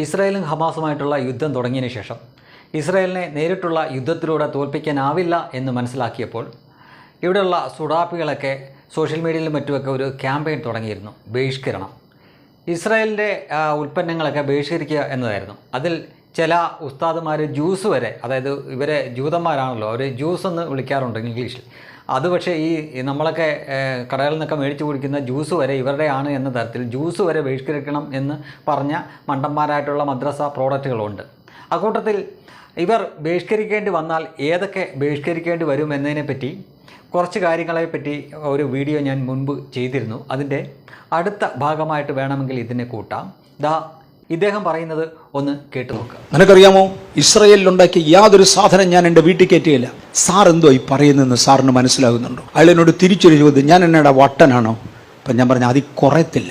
ഇസ്രായേലും ഹമാസുമായിട്ടുള്ള യുദ്ധം തുടങ്ങിയതിന് ശേഷം ഇസ്രായേലിനെ നേരിട്ടുള്ള യുദ്ധത്തിലൂടെ തോൽപ്പിക്കാനാവില്ല എന്ന് മനസ്സിലാക്കിയപ്പോൾ ഇവിടെയുള്ള സുഡാപ്പികളൊക്കെ സോഷ്യൽ മീഡിയയിലും മറ്റുമൊക്കെ ഒരു ക്യാമ്പയിൻ തുടങ്ങിയിരുന്നു. ബഹിഷ്കരണം, ഇസ്രായേലിൻ്റെ ഉൽപ്പന്നങ്ങളൊക്കെ ബഹിഷ്കരിക്കുക എന്നതായിരുന്നു. അതിൽ ചില ഉസ്താദുമാർ ജ്യൂസ് വരെ, അതായത് ഇവരെ ജൂതന്മാരാണല്ലോ, അവർ ജ്യൂസ് എന്ന് വിളിക്കാറുണ്ട് ഇംഗ്ലീഷിൽ. അത് പക്ഷേ ഈ നമ്മളൊക്കെ കടകളിൽ നിന്നൊക്കെ മേടിച്ച് കുടിക്കുന്ന ജ്യൂസ് വരെ ഇവരുടെയാണ് എന്ന തരത്തിൽ ജ്യൂസ് വരെ ബഹിഷ്കരിക്കണം എന്ന് പറഞ്ഞ മണ്ടന്മാരായിട്ടുള്ള മദ്രസ പ്രോഡക്റ്റുകളുണ്ട്. അക്കൂട്ടത്തിൽ ഇവർ ബഹിഷ്കരിക്കേണ്ടി വന്നാൽ ഏതൊക്കെ ബഹിഷ്കരിക്കേണ്ടി വരും എന്നതിനെപ്പറ്റി കുറച്ച് കാര്യങ്ങളെപ്പറ്റി ഒരു വീഡിയോ ഞാൻ മുൻപ് ചെയ്തിരുന്നു. അതിൻ്റെ അടുത്ത ഭാഗമായിട്ട് വേണമെങ്കിൽ ഇതിനെ കൂട്ടാം. ഇദ്ദേഹം പറയുന്നത് ഒന്ന് കേട്ടു നോക്കുക. നിനക്കറിയാമോ, ഇസ്രായേലിലുണ്ടാക്കിയ യാതൊരു സാധനം ഞാൻ എൻ്റെ വീട്ടിൽ കയറ്റിയില്ല. സാർ എന്തോ ഈ പറയുന്നതെന്ന് സാറിന് മനസ്സിലാകുന്നുണ്ടോ? അയാൾ എന്നോട് തിരിച്ചൊരു ചോദ്യം, ഞാൻ എന്നോട് വട്ടനാണോ? അപ്പം ഞാൻ പറഞ്ഞു അതിൽ കുറയത്തില്ല.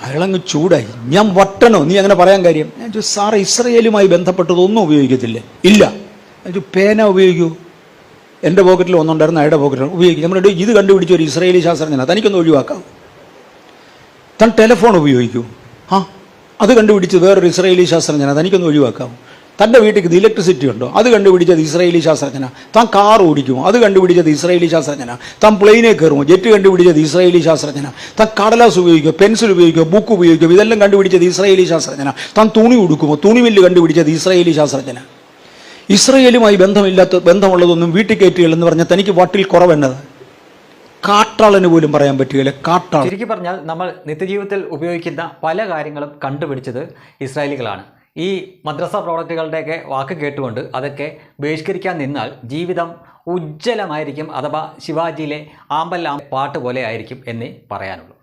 അയാളങ്ങ് ചൂടായി, ഞാൻ വട്ടനോ? നീ അങ്ങനെ പറയാൻ കാര്യം? ഞാൻ ചോദിച്ചു, സാറ് ഇസ്രായേലുമായി ബന്ധപ്പെട്ടതൊന്നും ഉപയോഗിക്കത്തില്ലേ? ഇല്ല. ഞാൻ പേന ഉപയോഗിക്കൂ? എൻ്റെ പോക്കറ്റിൽ ഒന്നുണ്ടായിരുന്നു, അയാളുടെ പോക്കറ്റിൽ ഉപയോഗിക്കും. നമ്മുടെ ഇത് കണ്ടുപിടിച്ച ഒരു ഇസ്രായേലി ശാസ്ത്രജ്ഞനാണ്, തനിക്കൊന്ന് ഒഴിവാക്കാം. താൻ ടെലിഫോൺ ഉപയോഗിക്കൂ? അത് കണ്ടുപിടിച്ചത് വേറൊരു ഇസ്രായേലി ശാസ്ത്രജ്ഞനാണ്, തനിക്കൊന്ന് ഒഴിവാക്കാം. തൻ്റെ വീട്ടിൽ ഇലക്ട്രിസിറ്റി ഉണ്ടോ? അത് കണ്ടുപിടിച്ചത് ഇസ്രായേലി ശാസ്ത്രജ്ഞനാണ്. താൻ കാർ ഓടിക്കുമോ? അത് കണ്ടുപിടിച്ചത് ഇസ്രായേലി ശാസ്ത്രജ്ഞനാണ്. താൻ പ്ലെയിനെ കയറുമോ? ജെറ്റ് കണ്ടുപിടിച്ചത് ഇസ്രായേലി ശാസ്ത്രജ്ഞനാണ്. താൻ കടലാസ് ഉപയോഗിക്കുമോ? പെൻസിൽ ഉപയോഗിക്കുമോ? ബുക്ക് ഉപയോഗിക്കുമോ? ഇതെല്ലാം കണ്ടുപിടിച്ചത് ഇസ്രായേലി ശാസ്ത്രജ്ഞനാണ്. താൻ തുണി ഉടുക്കുമോ? തുണിമില്ല് കണ്ടുപിടിച്ചത് ഇസ്രായേലി ശാസ്ത്രജ്ഞനാണ്. ഇസ്രായേലുമായി ബന്ധമുള്ളതൊന്നും വീട്ടിൽ കയറ്റുകയെന്ന് പറഞ്ഞാൽ തനിക്ക് വട്ടിൽ കുറവെന്നത് കാട്ടാളന് പോലും പറയാൻ പറ്റുകയില്ല. കാട്ടാളൻ. ശരിക്കും പറഞ്ഞാൽ നമ്മൾ നിത്യജീവിതത്തിൽ ഉപയോഗിക്കുന്ന പല കാര്യങ്ങളും കണ്ടുപിടിച്ചത് ഇസ്രായേലികളാണ്. ഈ മദ്രസ പ്രോഡക്റ്റുകളുടെയൊക്കെ വാക്ക് കേട്ടുകൊണ്ട് അതൊക്കെ ബഹിഷ്കരിക്കാൻ നിന്നാൽ ജീവിതം ഉജ്ജ്വലമായിരിക്കും, അഥവാ ശിവാജിയിലെ ആമ്പൽ പാട്ട് പോലെ ആയിരിക്കും എന്നേ പറയാനുള്ളൂ.